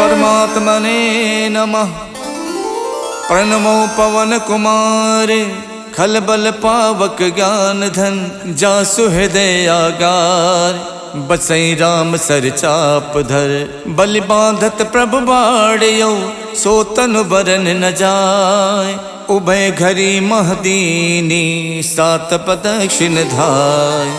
परमात्मने नमः। प्रणमो पवन कुमार खलबल पावक ज्ञान धन जासु हृदय आगार। बसई राम सर चाप धर बलि बांधत प्रभु बाड़ियो सो तनु बरन न जाय। उभय घरी महदीनी सात प्रदक्षिण धाय।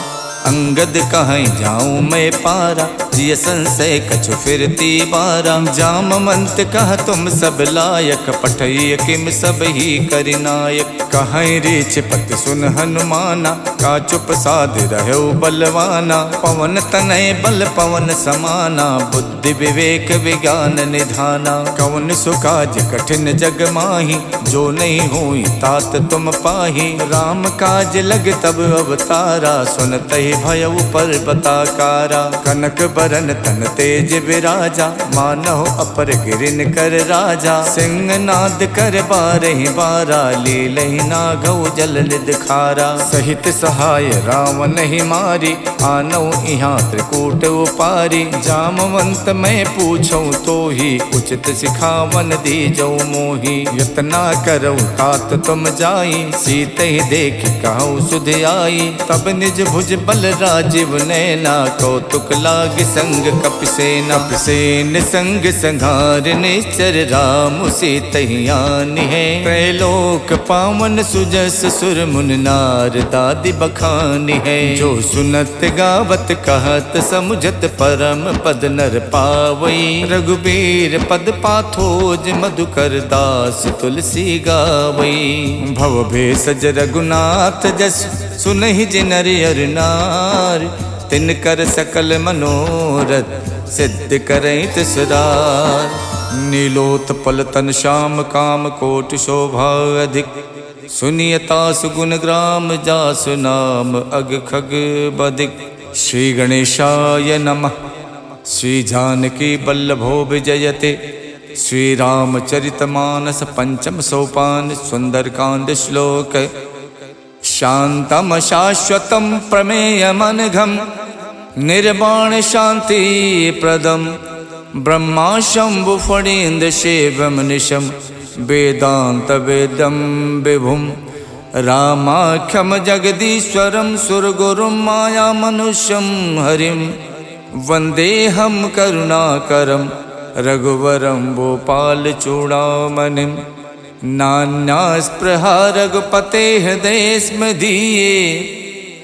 अंगद कहीं जाऊं मैं पारा जिय संशय कछु फिरती बारा। जामवंत कह तुम सब लायक पठय किम सब ही करिनायक। कहीं रीछ पत सुन हनुमाना का चुप साध रहो बलवाना। पवन तनय बल पवन समाना बुद्धि विवेक विज्ञान निधाना। कवन सुकाज कठिन जग माही जो नहीं हुई तात तुम पाही। राम काज लग तब अवतारा सुनत ही भयउ पर्वताकारा। कनक बरन तन तेज विराजा मानहो अपर गिरिन कर राजा। सिंह नाद कर बारहि बारा लीलहि नागौ जल निध खारा। सहित सहाय रावण ही मारी आनौ इहाँ त्रिकूट उपारी। जामवंत मैं पूछऊँ तो ही उचित सिखावन दीजौ मोही। यतना करौ तात तुम जाई सीत ही देख कहु सुध आई। तब निज भुज बल राजीव नैना कौतुक लाग संग कपिसेना। कपिसेन संग संघार निश्चर राम सीत ही आनी है। त्रैलोक पावन सुजस सुर मुन नार दादि बखानी है। जो सुनत गावत कहत समुझत परम पद नर पावई। रघुबीर पद पाथोज मधुकर दास तुलसी गावई। भव भेषज रघुनाथ जस सुनहि जिनर अर नार। तिन कर सकल मनोरथ सिद्ध करई तिसरार। नीलोत्पल तन श्याम काम कोटि शोभा अधिक। सुनियता सुगुण ग्राम जासु नाम अग खग बदिक। श्री गणेशाय नमः। श्री जानकी बल्लभो विजयते। श्री रामचरितमानस पंचम सोपान सुंदरकांड श्लोक। शांतम शाश्वतम प्रमेयमनघम निर्वाण शांति प्रदम। ब्रह्मा शंभु फणीन्द्र शिवम निशम वेदांत वेदम विभुम। रामाख्यम जगदीश्वरम सुरगुरुम माया मनुष्यम हरिम। वंदेहम करुणाकरम रघुवरम भोपाल चूड़ामणिम। नान्या स्पृहा रघुपते हृदय स्मदीये।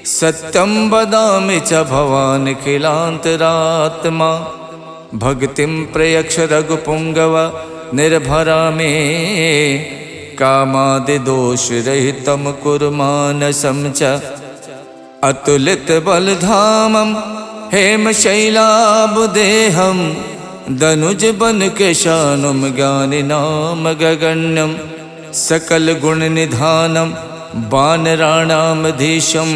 सत्यम वदामि च भवान् खिलान्तरात्मा। भक्तिं प्रयक्ष रघुपुंगव निर्भरा मे। कामादि दोष रहितं कुरु मानसं च। अतुलित बलधामं हेमशैलाभदेहं। दनुज बन केशानुम ज्ञानि नाम गगण्यम। सकल गुण निधानम वानराणामधीशम।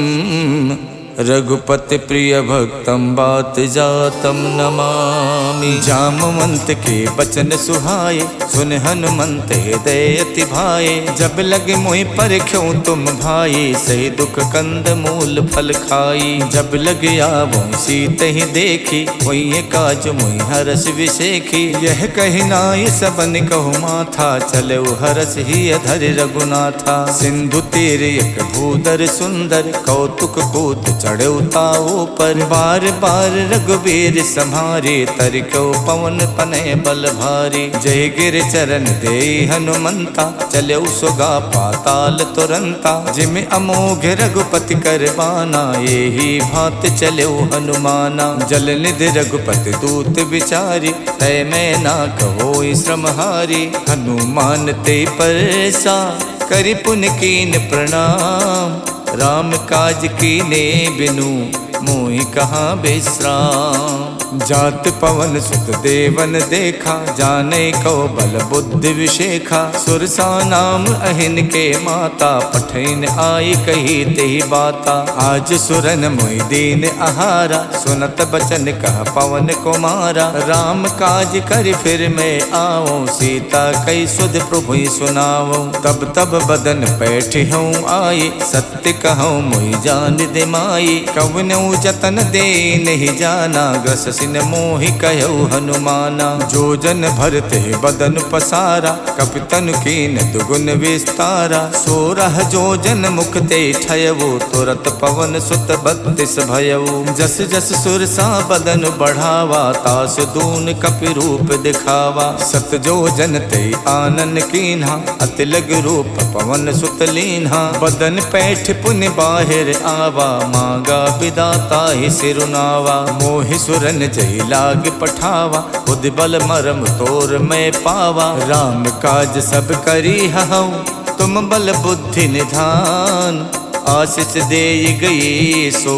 रघुपति प्रिय भक्तम बात जातम नमामि। जामवंत के बचन सुहाए सुन हनुमंत हृदय अति भाए। जब लगे मोहि परख्यों तुम भाई सही दुख कंद मूल फल खाई। जब लग आवो सीत ही देखी वही काज मोहि हरस विशेखी। यह कही नाय सबन कहु माथा चले हरस ही अधर रघुनाथा। सिंधु तीर एक भूधर सुंदर कौतुक कूद चढ़े ताओ पर। बार बार रघुबीर सम्हारे तरको पवन तनय बल भारी। जय गिर चरण दे हनुमंता चले सुगा पाताल तुरंता। जिम अमोघ रघुपति कर बाना यही भात चले हनुमाना। जल निधि रघुपति दूत विचारी तय मैं ना कहो श्रमहारी। हनुमान ते परसा करि पुन कीन प्रणाम। राम काज कीने बिनु मोहि कहाँ विश्राम। जात पवन सुत देवन देखा जाने को बल बुद्धि विशेखा। सुरसा नाम अहिन के माता पठैन आई कही तेहि बाता। आज सुरन मोहि दीन आहारा सुनत बचन कह पवन कुमारा। राम काज कर फिर मैं आओ सीता कई सुध प्रभु सुनाओ। तब तब बदन बैठ हूँ आई सत्य कहूँ मोहि जान दिमाई। कवनौ जतन दे नहीं जाना, ग्रस सिन मोहि कहु हनुमाना। जो जन भरते बदन पसारा, कपितन कीन दुगुन विस्तारा। 16 जो जन मुख ते ठयवो, तुरत पवन सुत 32 भयऊ। जस जस सुरसा बदन बढ़ावा, तास दून कपि रूप दिखावा। 7 जो जन ते आनन कीन्हा, अति लग रूप पवन सुत लीन्हा। बदन पैठ पुन बाहिर आवा, मांगा विदाता ही सिरुनावा। मोहि सुरन जय लाग पठावा, खुद बल मरम तोर मैं पावा। राम काज सब करी हऊँ, तुम बल बुद्धि निधान। आशीष दे गई सो,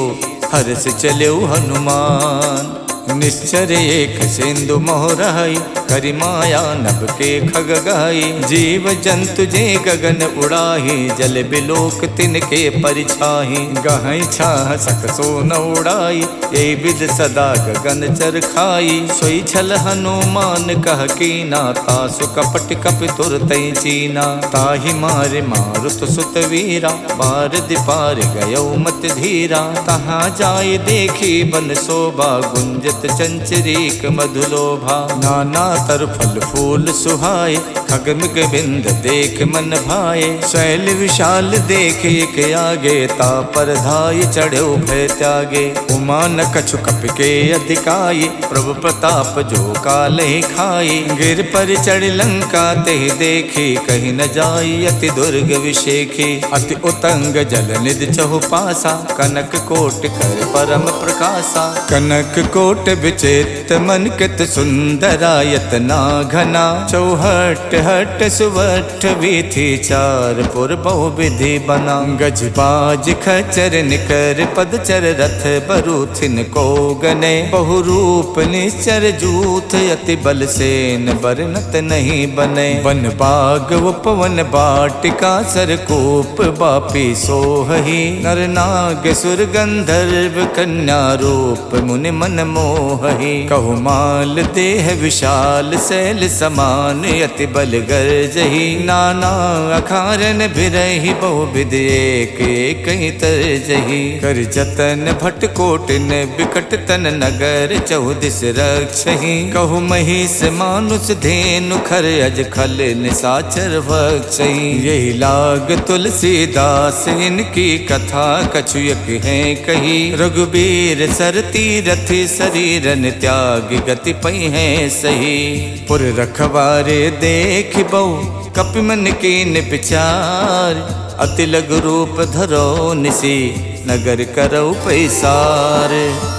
हर्ष चलो हनुमान। निश्चर एक सिंधु मोहराई, करि माया नभ के खग गाई। जीव जंतु जे गगन उड़ाही, जल बिलोक तिनके परिछाही। गहई छाह सक सो न उड़ाई, ए विद सदा गगन चर खाई। सोई छल हनुमान कह कीना, तासु कपट कपि तुरतै चीना। ताहि मारे मारुत सुत वीरा, बार दिपार गयो मत धीरा। तहाँ जाय देखी बन शोभा, गुंजत चंचरीक मधुलोभा। नाना तर फल फूल सुहाए, खगमिग बिंद देख मन भाए। शैल विशाल देख एक आगे, ता पर धाय चढ़ो भय त्यागे। उमा न कछु कपि के अधिकाई, प्रभु प्रताप जो कालहि खाई। गिर पर चढ़ लंका ते देखी, कहीं न जाई अति दुर्ग विशेखी। अति उतंग जल निधि चहु पासा, कनक कोट कर परम प्रकाशा। कनक कोट विचित्र मन कित सुंदरायत ना घना। चौहट हट सुवठ वीथी, चार पुर बहु विधि बना। गज बाज खचर निकर पदचर, रथ बरूथिन को गने। बहु रूप निश्चर जूथ, अति बल सेन बरनत नहीं बने। वन बाग उपवन बाटिका, सरकूप बापी सोहही। नर नाग सुर गंधर्व, कन्या रूप मुनि मन मोहही। कहु माल देह विशाल, शैल समान अति बल गर्जही। नाना अखारन बिरही, बहु विध एक एक तरजही। कर जतन भट कोटिन, बिकट तन नगर चौदिस रक्षही। कहु महिष मानुष धेनु, खर अज खल निसाचर भक्षही। यही लाग तुलसीदास, इनकी कथा कछुयक है कही। रघुबीर सरती रथि, शरीरन त्याग गति पै है सही। पुर रखवारे देख बहु, कपि मन कीन विचार। अति लघु रूप धरो निसी, नगर करौ पैसार।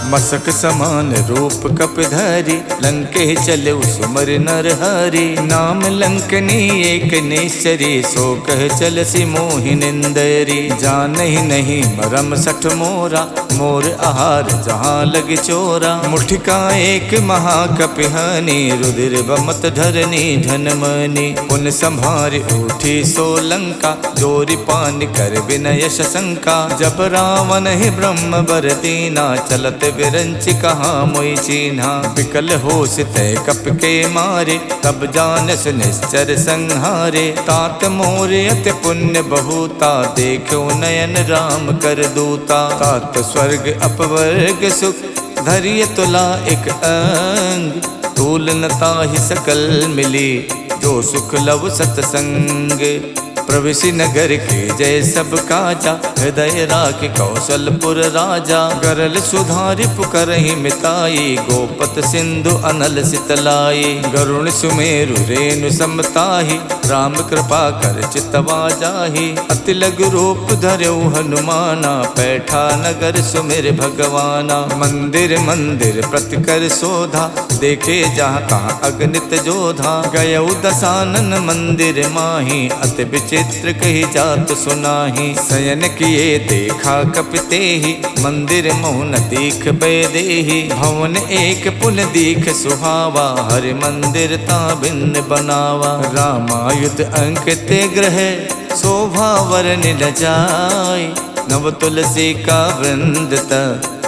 मसक समान रूप कपिधरि, लंके चले सुमर नर हरि। नाम लंकनी एक निश्चरी, सो कह चलसी मोहि निंदरी। जानहि नहीं मरम सठ मोरा, मोर आहार जहाँ लग चोरा। मुठिका एक महाकपिहानी, रुधिर बमत धरनी धनमनी। पुन संभार उठी सो लंका, जोरी पान कर विनय शंका। जब रावण ही ब्रह्म बर दीना, चलत विरंच कहाँ मोई चीन्हा। विकल होश तय कप के मारे, तब जानस निश्चर संहारे। तात मोर अति पुण्य बहुता, देखो नयन राम कर दूता। तात स्वर्ग अपवर्ग सुख, धैर्य तुला एक अंग। तूल नता ही सकल मिली, जो सुख लव सतसंग। प्रविशि नगर के जय सब काजा, हृदय राख कौशलपुर राजा। गरल सुधारि पुकरहि मिताई, गोपत सिंधु अनल सितलाई। गरुण सुमेरु रेणु समताहि, राम कृपा कर चितवा जाहि। अति लघु रूप धर्यो हनुमाना, पैठा नगर सुमिर भगवाना। मंदिर मंदिर प्रति कर शोधा, देखे जहाँ तहाँ अगणित जोधा। गयौ दसानन मंदिर माही, अति चित्र कही जात सुनाही। शयन किए देखा कपितेहि, मंदिर मोहन दीख बेदेहि। भवन एक पुन दीख सुहावा, हरि मंदिर ता भिन्न बनावा। रामायुध अंकित ग्रह, शोभा वरन न जाय। नव तुलसी का वृंद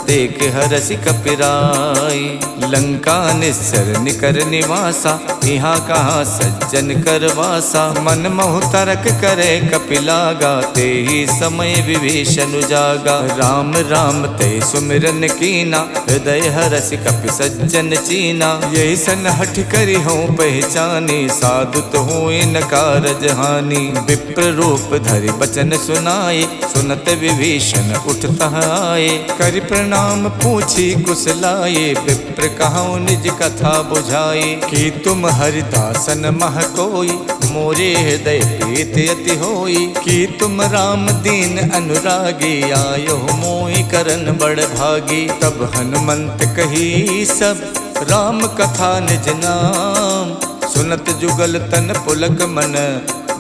देख हरसि कपिराई। लंका निस्सर निकर निवासा, यहाँ कहाँ सज्जन कर वासा। मन मोह तरक करे कपिलागा, ते ही समय विभीषण जागा। राम राम ते सुमिरन कीना, हृदय हरसि कपि सज्जन चीना। यही सन हठ करी हो पहचानी, साधु तो हुए न कारज हानि। विप्र रूप धरि बचन सुनाए, सुनत विभीषण उठता आए। करि प्रणाम पूछी कुशलाए, विप्र कहूँ निज कथा बुझाए। कि तुम हरिदासन मह कोई, मोरे हृदय प्रीत अति होई। कि तुम राम दीन अनुरागी, आयो मोहि करन बड़ भागी। तब हनुमंत कही सब, राम कथा निज नाम। सुनत जुगल तन पुलक मन,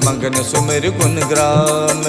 मगन सुमिर गुण ग्राम।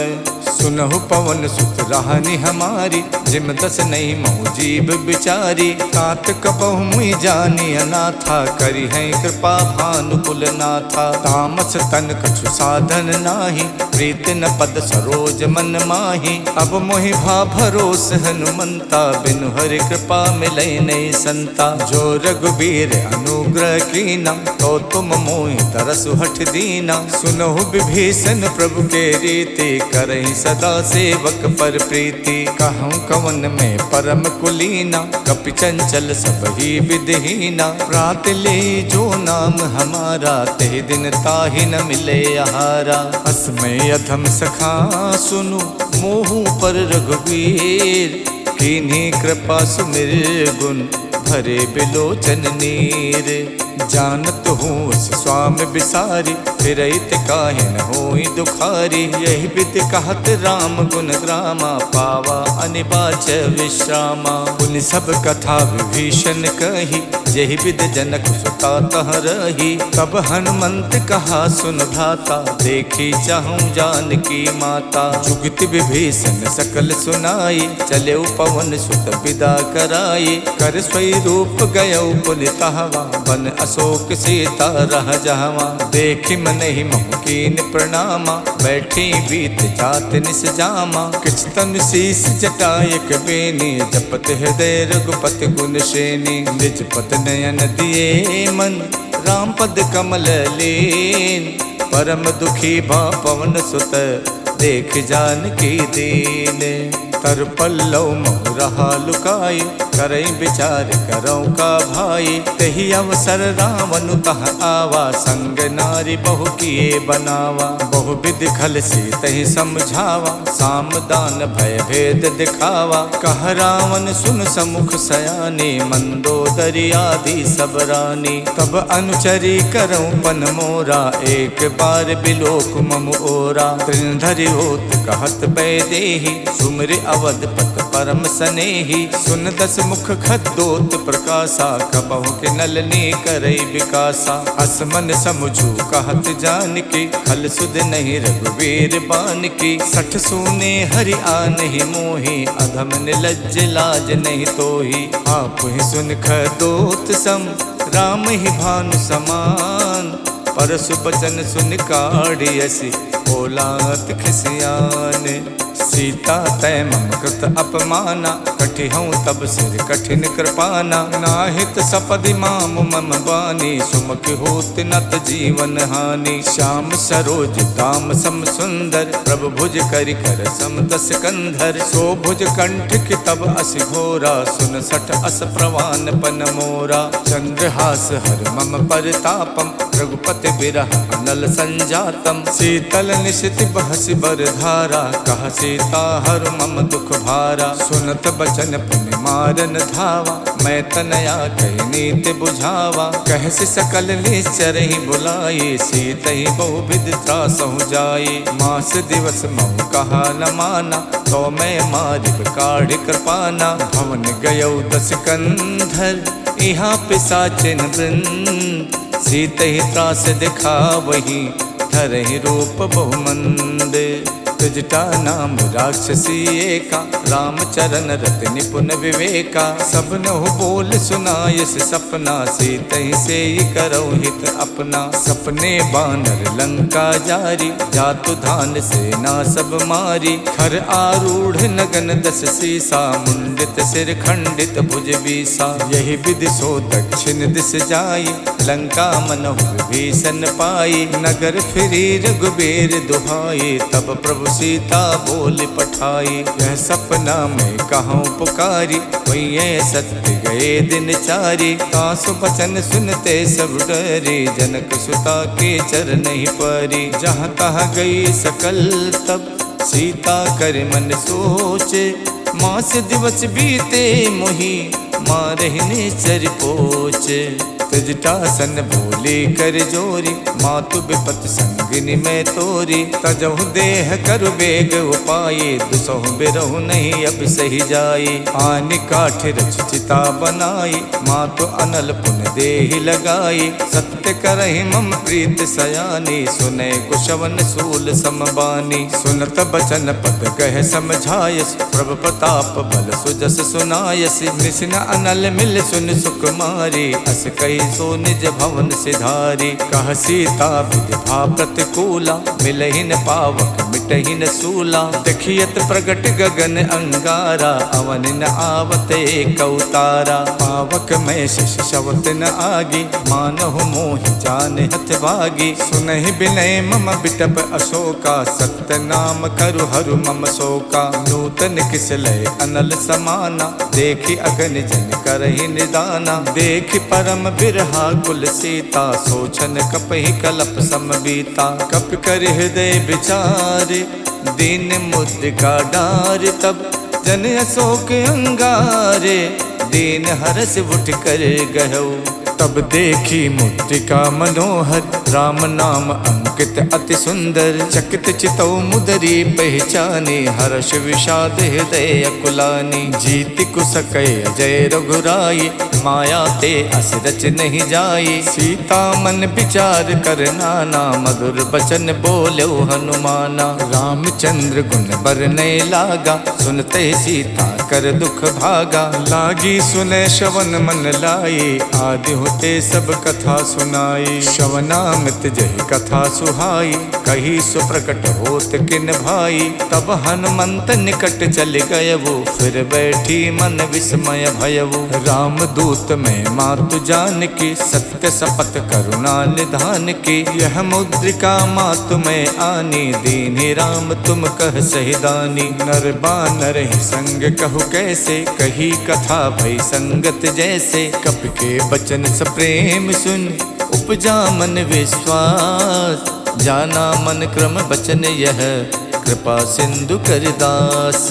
सुनहु पवन सुत राहनि हमारी, जिम दस नहीं महु जीव बिचारी। तात कबहु मुई जानी अनाथा, करी है कृपा भानुकुल नाथा। तामस तन कछु साधन नाही, प्रीत न पद सरोज मन माही। अब मोहि भा भरोस हनुमंता, बिनु हरि कृपा मिलै नहीं संता। जो रघुबीर अनुग्रह कीना, तो तुम मोहि तरसु हठ दीना। सुनहु विभीषण प्रभु के रीति, करहि सदा सेवक पर प्रीति। कहूँ कवन में परम कुलीना, कपि चंचल सब ही विधहीना। प्रात ले जो नाम हमारा, ते दिन ताहि न मिले आहारा। असमय अधम सखा सुनु, मोहु पर रघुवीर। कीन्ही कृपा सुमिर गुण, भरे बिलोचन नीर। जानत हूँ स्वामी बिसारी, फिरैत काहे न होई दुखारी। यही विद कहत राम गुण ग्रामा, पावा अनिबाच विश्रामा। पुनि सब कथा विभीषण कही, यही विद जनक सुता तह रही। तब हनुमंत कहा सुन भ्राता, देखी चाहूँ जानकी माता। जुगत विभीषण सकल सुनाई, चले पवन सुत विदा कराई। कर स्वई रूप गयो पुनितहवा, बन अशोक सीता रह जहवा। देखि मन ही महु कीन प्रणामा, बैठी बीत जात निस जामा। किछ तन शीस जटायक बेनी, जपत हृदय रघुपति गुण श्रेणी। निज पत नयन दिए मन, राम पद कमल लीन। परम दुखी भा पवन सुत, देख जानकी दीन। तर पल्लव मोह रहा लुकाई, करई विचार करौ का भाई। तही अवसर रावण तह आवा, संग नारी बहु किए बनावा। बहु विधि खल से तही समझावा, साम दान भय भेद दिखावा। कह रावण सुन समुख सयानी, मंदोदरी आदि सब रानी। तब अनुचरी करौ पन मोरा, एक बार बिलोक मम ओरा। त्रिनधरि होत कहत बैदेही, सुमिर अवधपत परम सनेही। सुन दस मुख खद्दोत प्रकाशा, कबहु के नलनी करई विकासा। असमन समझू कहत जानकी, खल सुध नहीं रघुवीर बानकी। सठ सूने हरि आनहि मोहि, अधम निलज्ज लाज नहीं तोहि। आप ही सुन खद्दोत सम, राम ही भानु समान। परसु बचन सुन काढ़ियसि, बोलात खिसियान। सीता तय मम कृत अपमाना, कठिहऊँ तब सिर कठिन कृपाना। नाहित सपदि माम मम बानी, सुमुख होत नत जीवन हानि। श्याम सरोज दाम सम सुंदर, प्रभु भुज करि कर सम दस कंधर। सो भुज कंठ की तब असि घोरा, सुन सठ अस प्रवान पन मोरा। चंद्रहास हर मम परितापम, रघुपति बिरह अनल संजातम। शीतल निशित बहसि बर धारा, कह सीता हर मम दुख भारा। सुनत बचन पुनि मारन धावा, मैं तनया कही नीति बुझावा। कहसि सकल निश्चर ही बुलाई, सीत ही बहु विधि त्रासहु जाई। मास दिवस महु कहा न माना, तो मैं मारिब काढ़ कृपाना। भवन गयौ दस कंधर, यहाँ पिशाचिन वृंद। सीत ही त्रास दिखा वही, धरहि रूप बहुमंद। जटा नाम राक्षसी एका, रामचरण रत निपुण विवेका। सबन हो बोल सुनायस सपना, सीतहि से करो हित अपना। सपने बानर लंका जारी, जातु धान सेना सब मारी। खर आरूढ़ नगन दस सीसा, मुंडित सिर खंडित भुज बीसा। यही विधि सो दक्षिण दिस जाई, लंका मनहु विभीषण पाई। नगर फिरी रघुबीर दुहाई, तब प्रभु सीता बोल पठाई। यह सपना में कहूँ पुकारी, वही सत्य गए दिन चारी। तासु बचन सुनते सब डरी, जनक सुता के चरण ही परी। जहाँ तहाँ गई सकल तब, सीता कर मन सोचे। मास दिवस बीते मोही, मारहिने चर पोचे। तजटासन बोली कर जोरी, मातु विपत संगिनी में तोरी। तजहु देह कर बेग उपाये, दुसहु बिरहु नहीं अब सही जाई। आनि काठ रच चिता बनाई, मातु अनल पुन देहि लगाई। सत्य करहि मम प्रीत सयानी, सुने कुशवन सूल समबानी। सुनत बचन पद कह समझायस, प्रभु प्रताप बल सुजस सुनायस। निसिन अनल मिल सुन सुकुमारी, अस कही सो निज भवन सिधारी। कह सीता विधि भा प्रतिकूला, मिलहि न पावक मिटहि न सूला। देखियत प्रगट गगन अंगारा, अवन न आवत एक अवतारा। पावक में शिष शवत न आगी, मानहु मोहि जान हथ भागी। सुनहि बिनय मम बिटप अशोका, सत्य नाम करु हरु मम शोका। नूतन किस लय अनल समाना, देखि अगन जन करहि निदाना। देखि परम बिरहा कुल सीता, सोचन कपहि कलप समबीता। कप कर हृदय विचारे, दीन मुद्रिका डार। तब जन अशोक अंगारे, दीन हरस उठ कर गहु। तब देखी मुद्रिका मनोहर, राम नाम अंकित अति सुंदर। चकित चितौ मुदरी पहचानी, हर्ष विषाद हृदय अकुलानी। जीति कुसकय जय रघुराई, माया ते अस रच नहीं जाई। सीता मन विचार कर नाना, मधुर बचन बोलो हनुमाना। रामचंद्र गुण बरनय लागा, सुनते सीता कर दुख भागा। लागी सुने श्रवण मन लाई, आदि होते सब कथा सुनाई। श्रवणामृत जय कथा सुहाई, कही सुप्रकट होत किन भाई। तब हनुमंत निकट चल गयवु, फिर बैठी मन विस्मय भयवु। राम दूत में मातु जान की, सत्य शपथ करुणा निधान की। यह मुद्रिका मातु में आनी, दीन्हि राम तुम कह सहिदानी। नर बानर ही संग कहु कैसे, कही कथा भई संगत जैसे। कप के बचन सप्रेम सुन, उपजा मन विश्वास। जाना मन क्रम बचन यह, कृपा सिंधु कर दास।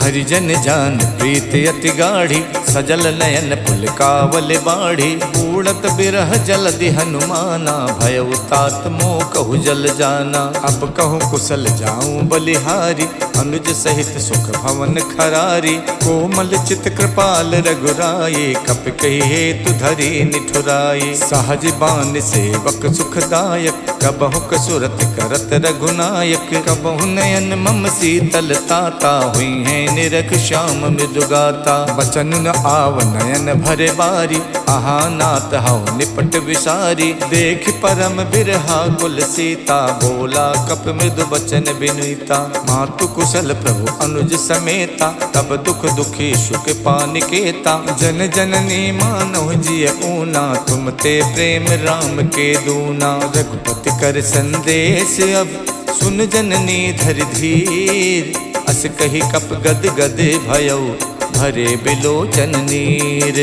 हरिजन जान प्रीत अति गाढ़ी, सजल नयन पुलकावल बाढ़ी। उड़त बिरह जलधि हनुमाना, भयउ तात मोह कहु जल जाना। अब कहूँ कुशल जाऊं बलिहारी, अनुज सहित सुख भवन खरारी। कोमल चित कृपाल रघुराई, कप कही हेतु धरी निठुराई। सहज बान सेवक सुखदायक, कबहु कसुरत करत रघुनायक। कबहु नयन मम शीतल ताता, हुई है निरख श्याम मृदुगाता। बचन न आव नयन भरे बारी, आहा नाथ हऊ निपट विसारी। देख परम बिरहा कुल सीता, बोला कप मृदु बचन बिनुता। मातु कुशल प्रभु अनुज समेता, तब दुख दुखी सुख पानिकेता। जन जननी मानव जिय ऊना, तुम ते प्रेम राम के दूना। रघुपति कर संदेश अब, सुन जननी धर धीर। अस कही कप गद गद भयउ, भरे बिलोचन नीर।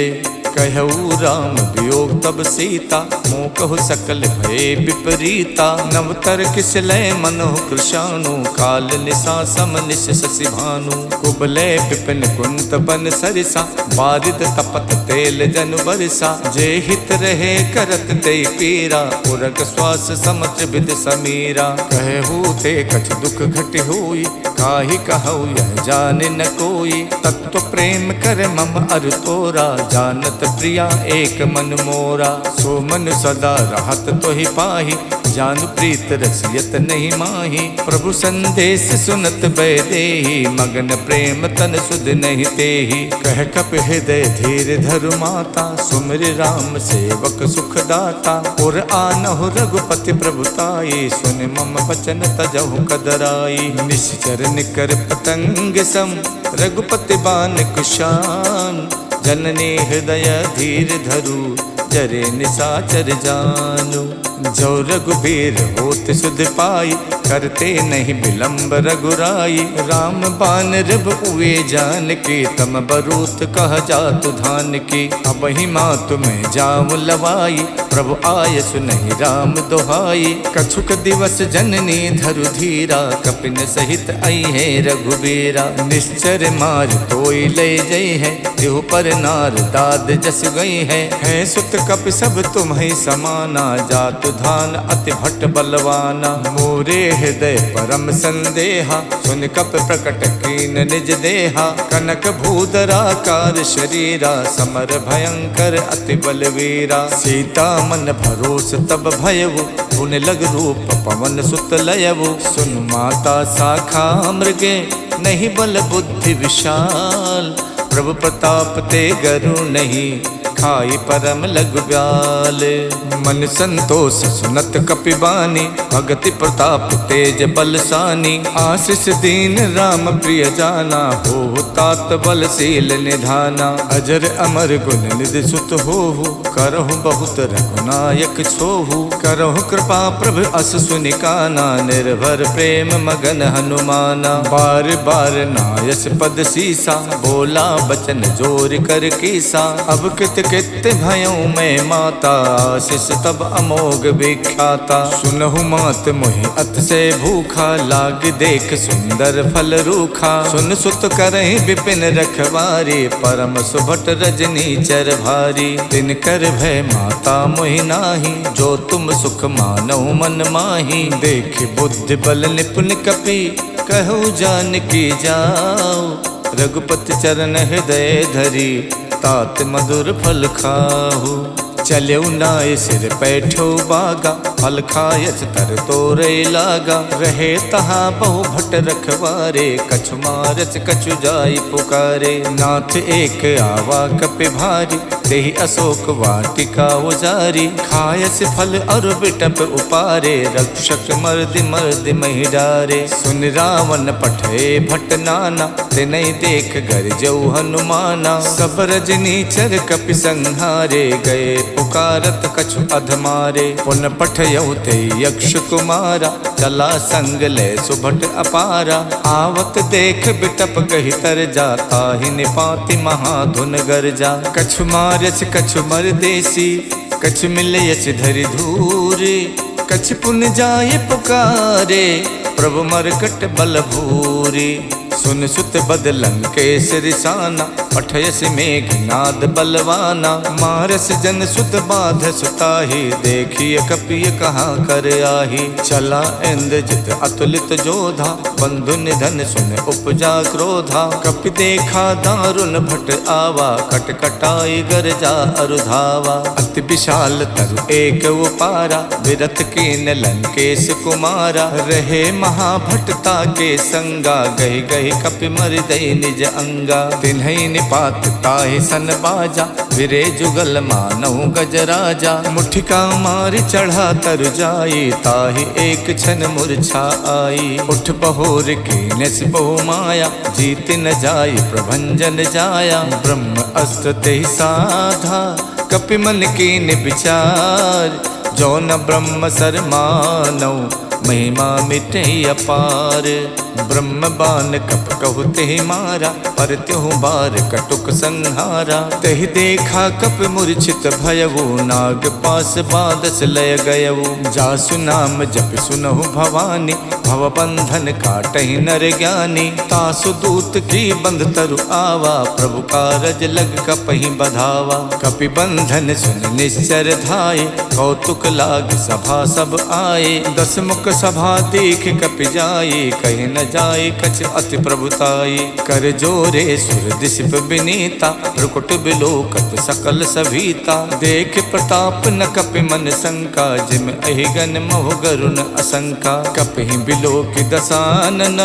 कहऊ राम वियोग तब सीता, मोह कहु सकल भय विपरीता। नवतर किस लय मनोह कृशानु, काल निशा सम निश शशि भानु। कुबलय विपिन कुंत बन सरिसा, बारिद तपत तेल जन बरसा। जे हित रहे करत ते पीरा, उरग श्वास समच विद समीरा। कहू ते कछ दुख घट होई, काहि कहऊ यह जाने न कोई। तत्व प्रेम कर मम अर तोरा, जानत प्रिया एक मन मोरा। सो मन सदा रहत तो ही पाही, जानु प्रीत रसियत नहीं माही। प्रभु संदेश सुनत बैदेही, मगन प्रेम तन सुध नहीं तेही। कह कप हृदय धीर धरु माता, सुमिर राम सेवक सुख दाता। और आनहु रघुपति प्रभुताई, सुन मम बचन तजहु कदराई। निश्चर निकर पतंग सम, रघुपति बान कुशान। जननी हृदय धीर धरु, जरे निसाचर जानु। जो रघुबीर होत सुध पाई, करते नहीं विलंब रघुराई। राम बान रब उए जान की, तम बरूत कह जातु धान की। अब ही माँ तुम्हें जाऊं लवाई, प्रभु आय सुनहि राम दोहाई। कछुक दिवस जननी धरु धीरा, कपिन सहित आई है रघुबीरा। निश्चर मार तोई ले जई है, देहु पर नार दाद जस गई है। सुत कप सब तुम्हें समाना, जातु धान अति भट्ट बलवाना। मोरे हृदय परम संदेहा, सुन कप प्रकट कीन निज देहा। कनक भूधराकार शरीरा, समर भयंकर अति बलवीरा। सीता मन भरोस तब भयउ, पुन लग रूप पवन सुत लयउ। सुन माता शाखा मृगे, नहीं बल बुद्धि विशाल। प्रभु प्रताप ते गरु नहीं, खाई परम लघु ब्याल। मन संतोष सुनत कपिबानी, भगति प्रताप तेज बलसानी। आशीष दीन राम प्रिय जाना, हो तात बलशील निधाना। अजर अमर गुण निधि सुत होहु, करहु बहुत रघुनायक छोहु। करहु कृपा प्रभु अस सुनिकाना, निर्भर प्रेम मगन हनुमाना। बार बार नायस पद सीसा, बोला बचन जोर कर कीसा। अब कित कित भयऊ मैं माता, आशीष तब अमोघ विख्याता। सुनहु मात मोहि अत से भूखा, लाग देख सुंदर फल रूखा। सुन सुत करहि विपिन रखवारी, परम सुभट रजनी चर भारी। तिन कर भय माता मोहि नाही, जो तुम सुख मानहु मन माही। देख बुद्धि बल निपुण कपि, कहु जानकी जाओ। रघुपति चरण हृदय धरी, तात मधुर फल खाहु। चलऊ नाय सिर पैठो बागा, फल खायच तर तोरे लागा। रहे तहा बहु भट रखवारे, कछु मारच कछु जाई पुकारे। नाथ एक आवा कपि भारी, देहि अशोक वाटिका उजारी। खायस फल और बिटप उपारे, रक्षक मर्दि मर्दि महि डारे। सुन रावण पठे भट नाना, तिनहि देख गरजऊ हनुमाना। सब रजनी चर कपि संहारे, गए पुकारत कछु अधमारे। पुन पठयऊ ते यक्ष कुमारा, चला संग ले सुभट अपारा। आवत देख बिटप कहि तर जाता, ही निपाति महाधुन गरजा। कछु मारच कछु मरदेसी, कछु मिलयच धरि धूरे। कछु पुन जाय पुकारे, प्रभु मरकट बल भूरे। सुन सुत बदलन केस रिसाना, पठयस मेघनाद बलवाना। मारस जन सुत बाध सुताही, देखिय कपिय कहाँ कर आही। चला इंद्रजित अतुलित जोधा, बंधु निधन सुन उपजा क्रोधा। कपि देखा दारुण भट आवा, कटकटाई गरजा अरुधावा। अति विशाल तरु एक उपारा, विरथ कीन लंकेश कुमारा। रहे महाभटता के संगा, गहि गहि कपि मर दई निज अंगा। तिन्हई निपात ताहि सन बाजा, विरे जुगल मानहु गजराजा। मुठिका मारि चढ़ा तर जाई, ताहि एक छन मूर्छा आई। उठ बहोर कीनस बहु माया, जीत न जाई प्रभंजन जाया। ब्रह्म अस्त्र तेहि साधा, कपि मन कीन विचार। जो न ब्रह्म सर मानौ, महिमा मिटे अपार। ब्रह्म बान कप कहु तेहि मारा, पर त्यों बार कटुक संहारा। तेहि देखा कप मूर्छित भयउ, नाग पास बादस लय गयउ। जासु नाम जप सुनहु भवानी, भव बंधन काटहि नर ज्ञानी। तासु दूत की बंध तरु आवा, प्रभु कारज लग कपहि बधावा। कपि बंधन सुन निश्चर धाये, कौतुक लाग सभा सब आए। 10 मुख सभा देख कपि जाए, कहीं न जाए कछ अति प्रभुताई। कर जोरे सुर दिशप विनीता, भ्रुकुट बिलोकत सकल सभीता। देख प्रताप न कपि मन शंका, जिम अहिगन मोह गरुण असंका। कपि बिलोक दसानन,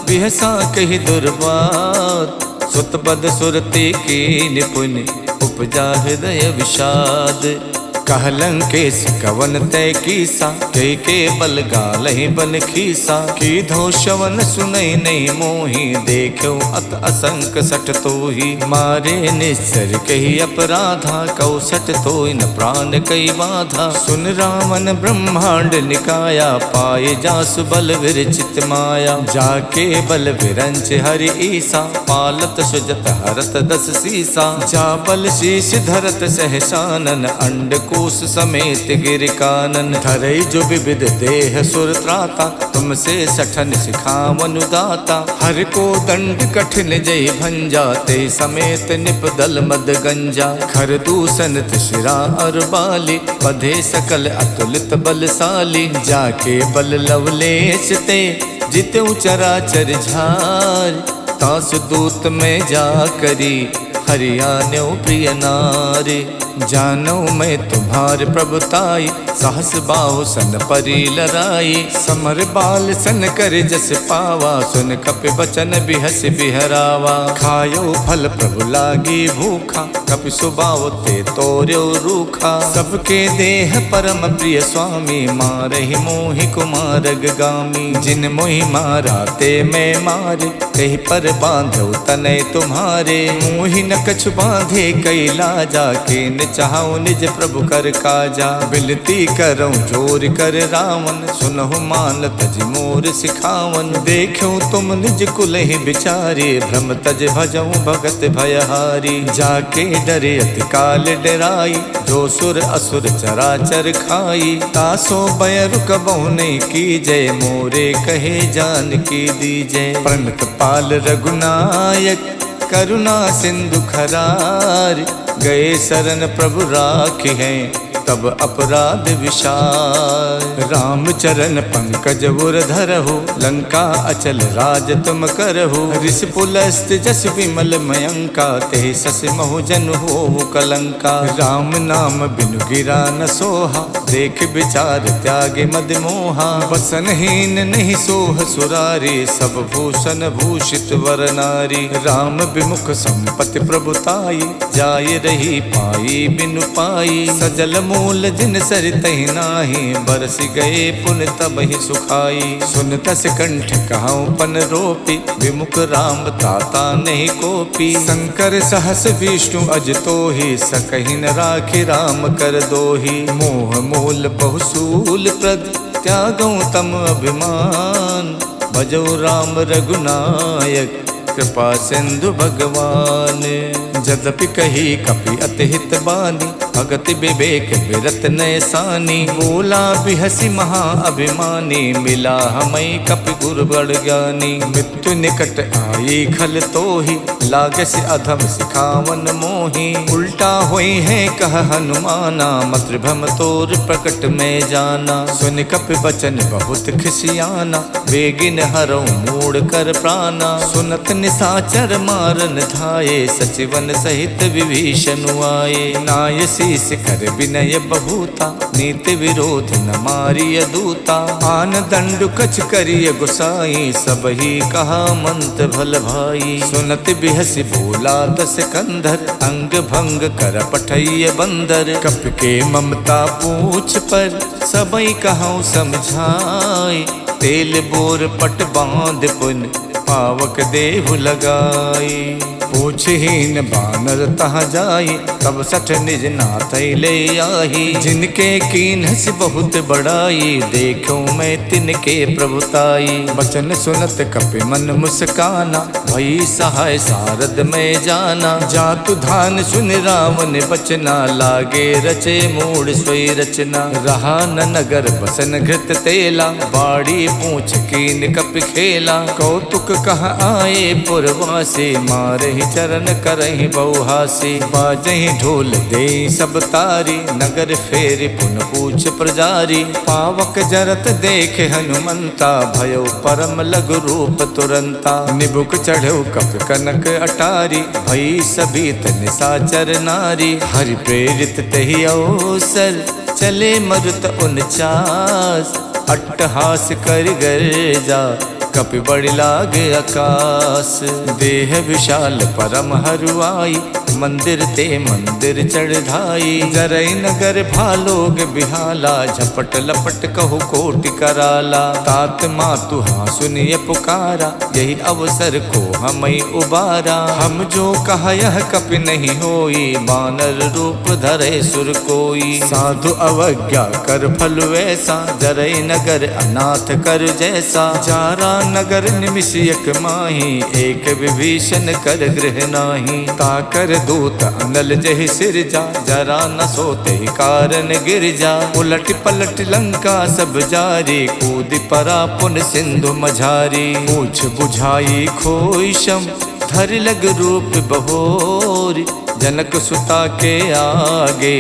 बिहसा कहि दुर्बात। सुत पद सुरते की निपुण, उपजा हृदय विषाद। कहलंकेश कवन तय कीसा, के बल गालहि बन खीसा। की धो शवन सुनई नहीं मोही, देखो अत असंक सट तोही। मारे निश्चर कही अपराधा, कौसट तोय न प्राण कई बाधा। सुन रावण ब्रह्मांड निकाया, पाए जासु बल विरचित माया। जाके बल विरंच हरि ईसा, पालत सुजत हरत 10 सीसा। जा बल शीश धरत सहसानन, अंड कोश समेत गिर कानन। धरई जो विविध देह सुर त्राता, तुमसे सठन सिखावन दाता। हर को दंड कठिन जय भंजा, ते समेत निपदल मद गंजा। खर दूषण शिरा और बाली, बधे सकल अतुलित बलशाली। जाके बल लवलेश ते, जिते चराचर झार। तासु दूत में जा करी, हरियाण्यो प्रिय नारी। जानो मैं तुम्हार प्रभुताई, सहस बाहु सन परी लराई। समर बाल सन कर जस पावा, सुन कपि बचन बिहस बिहरावा। खायो फल प्रभु लागी भूखा, कपि सुबाव ते तोर्यो रूखा। सबके देह परम प्रिय स्वामी, मारहि मोहि कुमारग गामी। जिन मोहि मारा ते मैं मारे, कहीं पर बांधो तनय तुम्हारे। मोहि न कछु बांधे कई लाजा, के चाहूं निज प्रभु कर काजा। बिनती करऊं जोर कर रावण, सुनहु मान तज मोर सिखावन। देखूं तुम निज कुल ही बिचारे, भ्रम तज भजऊं भगत भयहारी। जाके डरे अति काल डराई, जो सुर असुर चराचर खाई। तासो बयरु कबहु नहीं कीजय, मोरे कहे जान की दीजय। प्रणत पाल रघुनायक, करुणा सिंधु खरार। गए शरण प्रभु राखी हैं, तब अपराध विशाल। राम चरण पंकज उर धरहु, लंका अचल राज तुम करहु। ऋष पुलस्त जस विमल मयंका, ते सस महु जन हो कलंका। राम नाम बिनु गिरा न सोहा, देख विचार त्यागे मद मोहा। वसनहीन नहीं सोह सुरारी, सब भूषण भूषित वर नारी। राम विमुख संपत्ति प्रभुताई, जाय रही पाई बिनु पाई। सजल मूल जिन सरितहि नाही, बरस गए पुन तब ही सुखाई। सुन तस कंठ कहाऊं पन रोपी, विमुख राम ताता नहीं कोपी। शंकर सहस विष्णु अज तोहि, सकहि न राखि राम कर दोहि। मोह मूल बहुसूल प्रद, त्यागऊं तम अभिमान। भजो राम रघुनायक, कृपा सिंधु भगवान। जदपि कही कपि अति हित बानी, भगति विवेक विरत नयसानी। बोला बिहसी महा अभिमानी, मिला हमई कपि गुरु बड़ ज्ञानी। मृत्यु निकट आई खल तोहि, लागस अधम सिखावन मोहि। उल्टा होई है कह हनुमाना, मातृभ्रम तोर प्रकट में जाना। सुन कपि बचन बहुत खिसियाना, बेगिन हरऊं मूड कर प्राणा। सुनत निसाचर मारन धाये, सचिवन सहित विभीषण आए। नाय शीस कर विनय बहुता, नीति विरोध न मारिय दूता। आन दंडु कछ करिय गुसाई, सब ही कहा मंत भल भाई। सुनत बिहस बोला 10 कंधर, अंग भंग कर पठैय बंदर। कपि के ममता पूछ पर, सबई कहूँ समझाई। तेल बोर पट बांध पुन, पावक देहु लगाई। पूछहीन बानर तहाँ जाई, तब सठ निज नाथ ले आही। जिनके कीन्हस बहुत बड़ाई, देखूं मैं तिनके प्रभुताई। बचन सुनत कपि मन मुस्काना, भई सहाय सारद में जाना। जातु धान सुन रावण बचना, लागे रचे मूड सोई रचना। रहा न नगर बसन घृत तेला, बाड़ी पूछ कीन कपि खेला। कौतुक कह आए पुरवासे, मारहि चरण करहि बहुहासी। बाजहि ढोल दे सब तारी, नगर फेरि पुन पूछ प्रजारी। पावक जरत देखे हनुमंता, भयो परम लघु रूप तुरंता। निबुक चढ़ो कप कनक अटारी, भई सभीत निशाचर नारी। हरि प्रेरित तहि अवसर, चले मरुत 49। अट्टहास कर गर्जा, कपि बड़ि लागे आकाश। देह विशाल परम हरुआई, मंदिर ते मंदिर चढ़ाई। जरई नगर भालोग बिहाला, झपट लपट कहु कोटि कराला। तात मातु हाँ सुनिए पुकारा, यही अवसर को हमई उबारा। हम जो कहा यह कपि नहीं होई, बानर रूप धरे सुर कोई। साधु अवज्ञा कर फल वैसा, जरई नगर अनाथ कर जैसा। जारा नगर निमिषयक माही, एक विभीषण कर गृह नाही। ताकर दूत अनल जहि सिरजा, जरा न सोते कारण गिर जा। उलट पलट लंका सब जारी, कूद परा पुन सिंधु मझारी। पूछ बुझाई खोई शम, धर लग रूप बहोर। जनक सुता के आगे,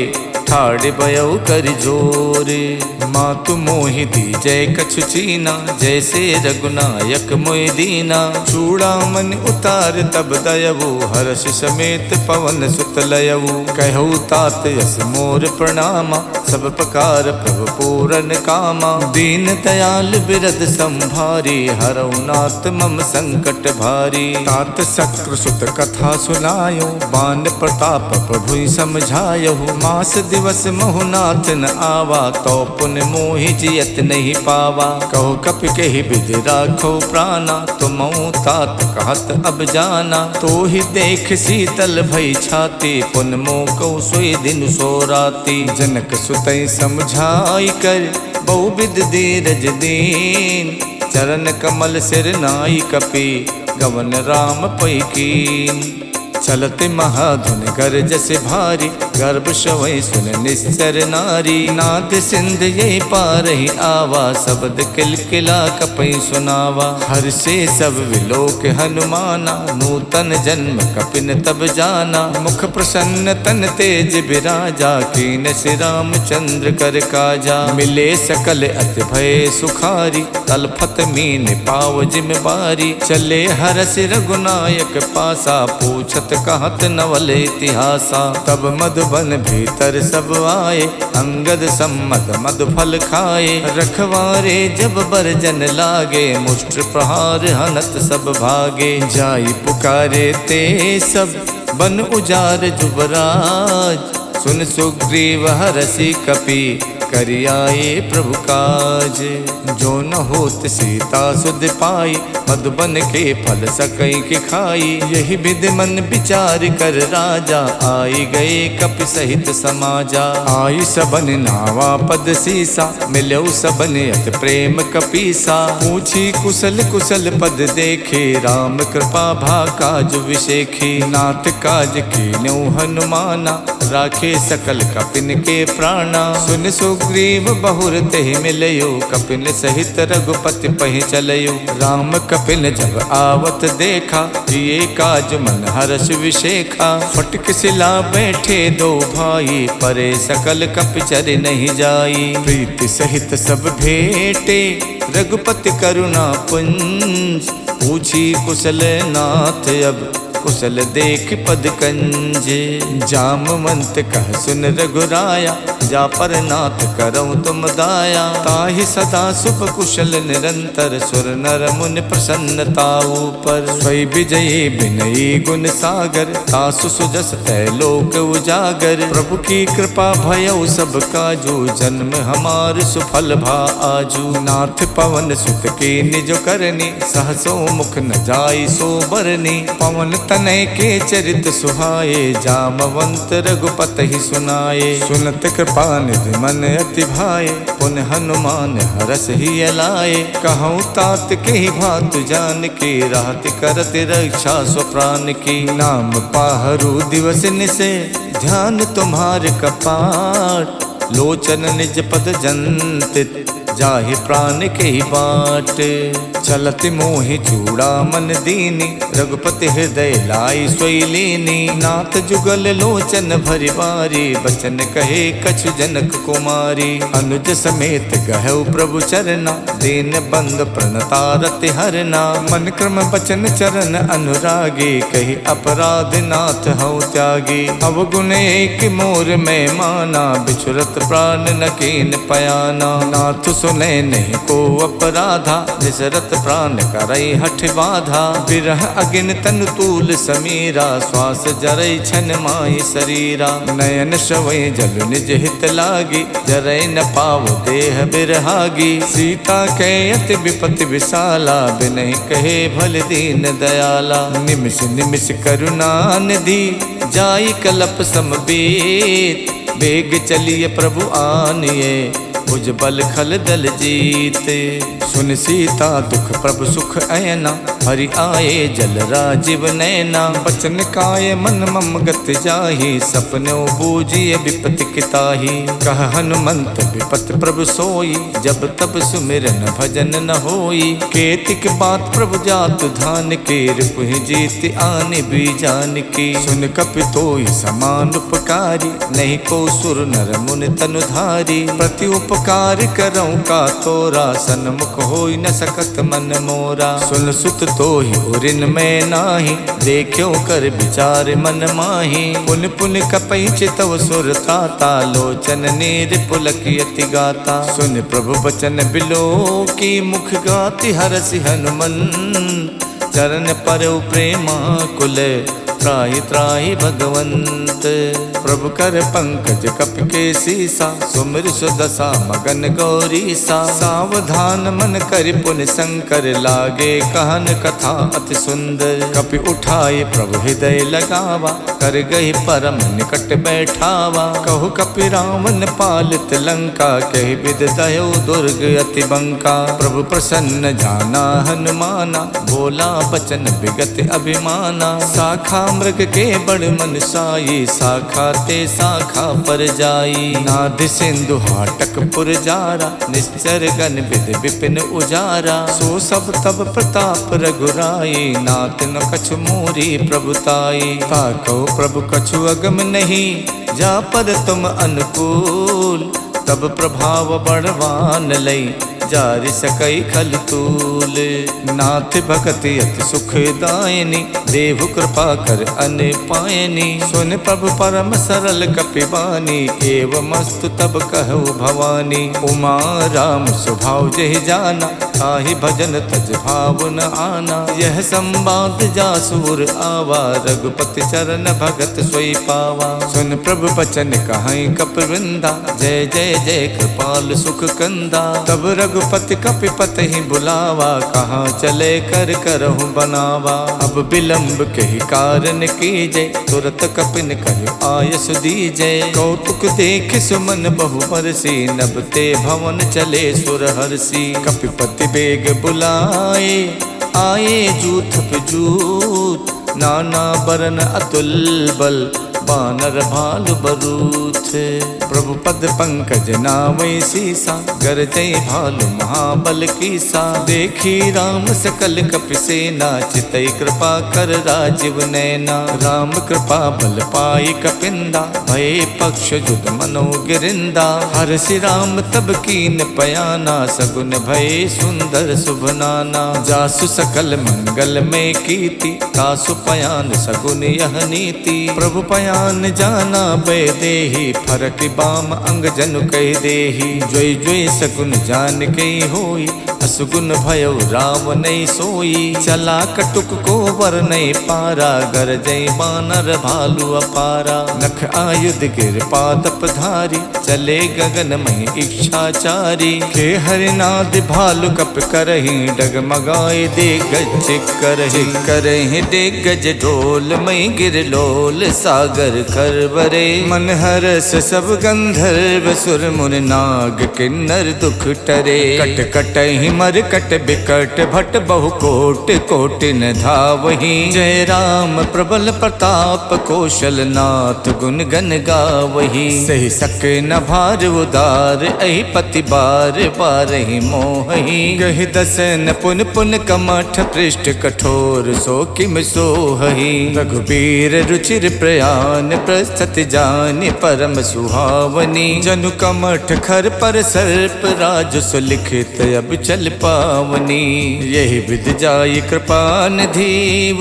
ठाड़ बयऊ कर जोरे। मातु मोहि दीजय कछु चीना, जैसे रघुनायक मोहि दीना। चूड़ामन उतार तब दयवु, हर्ष समेत पवन सुत लयवु। कहु तात यस मोर प्रणामा, सब प्रकार प्रभु पूरन कामा। दीन दयाल बिरद संभारी, हरऊ नाथ मम संकट भारी। तात शक्रु सुत कथा सुनायो, बान प्रताप प्रभु समझायो। मास दिवस महुनाथ न आवा, तो पुन मोहि जियत नहीं पावा। कहो कपि कहि विधि राखो प्राणा, तुम तात कहत अब जाना। तो ही देख शीतल भई छाती, पुन मोह कहु सोई दिन सो राती। जनक सुतई समझाई कर, बहुविध धीरज दीन। चरण कमल सिर नाई कपि, गवन राम पै कीन। चलते महाधुन गरजस भारी, गर्भ शवै सुन निश्चर नारी। नाद सिंध यही पारहि आवा, शब्द किलकिला कपि सुनावा। हर से सब विलोक हनुमाना, नूतन जन्म कपिन तब जाना। मुख प्रसन्न तन तेज बिराजा, कीन श्री रामचंद्र कर काजा। मिले सकल अति भय सुखारी, तलफत मीन पाव जिम बारी। चले हरस रघुनायक पासा, पूछत कहत नवल इतिहासा। तब मधुबन भीतर सब आए, अंगद सम्मत मधु फल खाए। रखवारे जब बरजन लागे, मुष्ट प्रहार हनत सब भागे। जाई पुकारे ते सब, बन उजार जुबराज। सुन सुग्रीव हरषि कपि, करियाए प्रभु काज। जो न होत सीता सुध पाई, मधुबन के फल सकई के खाई। यही विधि मन विचार कर राजा, आई गए कपि सहित समाजा। आई सबन नावा पद सीसा, मिलऊ सबन अत प्रेम कपीसा। पूछी कुशल कुशल पद देखे, राम कृपा भा काज विशेखी। नाथ काज कीन्यौ हनुमाना, राखे सकल कपिन के प्राणा। सुन सुग्रीव बहुर तेहि मिलयो, कपिन सहित रघुपति पहि चलयो। राम कपिन जब आवत देखा, जिए काज मन हर्ष विशेखा। फटक सिला बैठे दो भाई, परे सकल कपि चर नहीं जाई। प्रीति सहित सब भेटे, रघुपति करुणा पुंज। पूछी कुशल नाथ अब, कुशल देख पद कंजे। जामवंत कह सुन रघुराया, जा पर नाथ करऊँ तुम दाया। ताहि सदा सुख कुशल निरंतर, सुर नर मुनि प्रसन्नता ऊपर। स्वै विजयी विनयी गुण सागर, तासु सुजस तै लोक उजागर। प्रभु की कृपा भयउ सब काजू, जन्म हमार सुफल भा आजू। नाथ पवन सुत के निज करनी, सहसो मुख न जाई सो बरनी। पवन तनय के चरित सुहाए, जामवंत रघुपति ही सुनाए। सुनत कृपा निधि मन अति भाए, पुन हनुमान हरस ही अलाए। कहूँ तात के ही भातु जान के, राहत करत रक्षा स्वप्राण की। नाम पाहरु दिवस निसे, ध्यान तुम्हार कपाट। लोचन निज पद जंतित, जाहि प्राण के ही बाट। चलत मोहि चूड़ा मन दीनी, रघुपति हृदय लाई सोई लीनी। नाथ जुगल लोचन भरि बारी, बचन कहे कछु जनक कुमारी। अनुज समेत गहु प्रभु चरना, दीन बंद प्रणतारति हरना। मन क्रम बचन चरण अनुरागी, कही अपराध नाथ हऊ त्यागी। अवगुण एक मोर में माना, बिछुरत प्राण न कीन पयाना। नाथ सुने नहीं को अपराधा, निसरत प्राण करई हठ बाधा। बिरह अगिन तन तूल समीरा, श्वास जरई छन माई शरीरा। नयन श्रवै जल निज हित लागी, जरै न पाव देह बिरहागी। सीता के अति विपति विशाला, बिनहि कहे भल दीन दयाला। निमिष निमिष करुणा निधि, जाई कलप समबीत। बेग चलिए प्रभु आनिए, भुज बल खल दल जीते। सुन सीता दुख प्रभु सुख ऐना, हरि आए जल राजीव नैना। बचन काय मन मम गत जाहि, सपनो बूझिए विपति किताहि। कह हनुमंत विपत प्रभु सोई, जब तब सुमिरन भजन न होई। केतिक बात प्रभु जातु धान के, रिपुहि जीत आनि बीजान की। सुन कपि तोई समान उपकारी, नहीं को सुर नर मुनि तनुधारी। प्रति उपकार करऊँ का तोरा, सन्मुख होई न सकत मन मोरा। सुन सुत तो ही उरिन में नाही, देखो कर विचार मन माही। पुन पुन कपई चितव सुर ताता, लोचन नीर पुलकियति गाता। सुन प्रभु बचन बिलो की, मुख गाति हरसि हनुमंत। चरण पर प्रेमा कुल, त्राहि त्राहि भगवंत। प्रभु कर पंकज कपि के सीसा, सुमिर सुदशा मगन गौरीसा। सावधान मन कर पुन शंकर, लागे कहन कथा अति सुंदर। कपि उठाए प्रभु हृदय लगावा, कर गही परम निकट बैठावा। कहु कपि रावण पालित लंका, कहि विद दयो दुर्ग अति बंका। प्रभु प्रसन्न जाना हनुमाना, बोला बचन विगत अभिमाना। शाखा मृग के बड़ मन साई, शाखा ते शाखा पर जाई। नाद सिंधु हाटक पुर जारा, निश्चर गण विद विपिन उजारा। सो सब तब प्रताप रघुराई, नाथ न कछु मोरी प्रभुताई। ताको प्रभु कछु अगम नहीं, जा पर तुम अनुकूल। तब प्रभाव बड़वान लई, जारि सकई खल तूल। नाथ भगति अति सुखदायनी, देव कृपा कर अन पायनी। सुन प्रभु परम सरल कपिवानी, एवमस्तु तब कहु भवानी। उमा राम स्वभाव जहि जाना, ताहि भजन तज भाव न आना। यह संवाद जासुर आवा, रघुपति चरण भगत सोई पावा। सुन प्रभु बचन कहाई कपिवृंदा, जय जय जय कृपाल सुख कंदा। तब रघुपति कपिपत ही बुलावा, कहाँ चले कर करहु बनावा। अब विलंब के ही कारण कीजय, तुरत कपिन कहि आयस दीजय। कौतुक देख सुमन बहु बरसी, नभ ते भवन चले सुर हरसी। कपिपति बेग बुलाए, आए जूथ पे जूथ। नाना बरन अतुल बल, बानर भालु बरूथ। प्रभु पद पंकज नावै सीसा, गरजै भालु महाबल कीसा। देखी राम सकल कपि सेना, चितई कृपा कर राजीव नैना। राम कृपा बल पाई कपिंदा, भये पक्ष जुद मनो गिरिंदा। हरषि राम तब कीन पयाना, सगुन भये सुंदर शुभ नाना। जासु सकल मंगल में कीति, तासु पयान सगुन यह नीति। प्रभु पयान जाना बै देहि, फरक बाम अंग जनु कह देहि। जोई जोई सगुन जान के होई, असुगुन भयो राम नहीं सोई। चला कटुक को वर नहीं पारा, गरजई बानर भालू अपारा। नख आयुध गिर पादप धारी, चले गगन में इच्छाचारी। के हरिनाद भालु कप करही, डगमगाए दिग्गज करही। करही दिग्गज ढोल मई गिर लोल, सागर सागर खरबरे। मन हरस सब गंधर्व सुर मुनि नाग किन्नर दुख टरे। कट कट ही मर कट बिकट भट बहु कोट कोटि न धावहि। जय राम प्रबल प्रताप कौशल नाथ गुण गन गावहि। सही सके न भार उदार अहि पति बार बारहि मोहि। गहि दसन पुन पुन कमठ पृष्ठ कठोर सो किम सोहहि। रघुबीर रुचिर प्रयान प्रस्तुति जानि परम सुहावनी। जनु कमठ खर पर सर्प राजस लिखित अब चल पावनी। यही विधि जाई कृपा निधि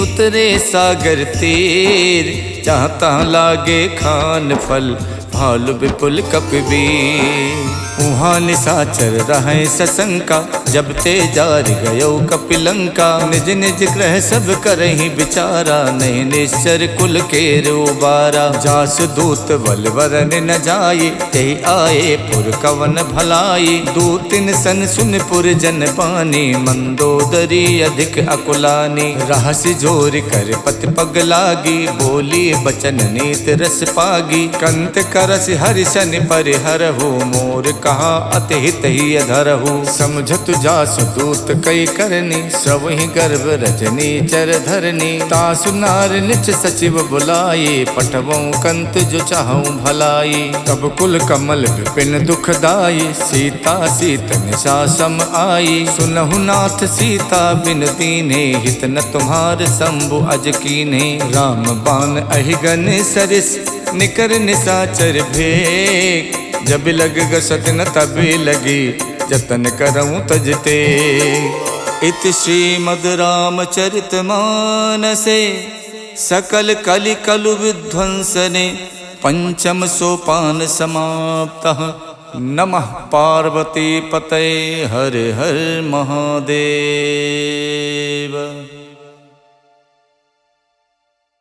उतरे सागर तीर। जहाँ तहाँ लागे खान फल भालु विपुल कपिबीर। उहाँ निशाचर रहे सशंका जब ते जार गयो कपिलंका। निज निज ग्रह सब करहि विचारा नहीं निश्चर कुल के उबारा। जास दूत बल वरन न जाये ते आए पुर कवन भलाई। दूतिन सन सुन पुर जन पानी मंदोदरी अधिक अकुलानी। रहसि जोर कर पति पग लागी बोली बचन नीत रस पागी। कंत करस हरिशन परिहरहु मोर कहा अति हित ही अधरहु। समझत जासु दूत कई करनी सब ही गर्भ रजनी चर धरनी। तासु नार निच सचिव बुलाये पठवों कंत जो चाहूं भलाई। तब कुल कमल विपिन दुखदाई सीता सीत निशा सम आई। सुनहु नाथ सीता बिन दीने हित न तुम्हार शंभु अज कीन्हे। राम बाण अहिगन सरिस निकर निशाचर भेक। जब लग गसत न तभी लगी जतन करऊं तजते। इत श्रीमद् रामचरित मानसे सकल कलि कलु विध्वंसने। पंचम सोपान समाप्तः। नमः पार्वती पतये हर हर महादेव।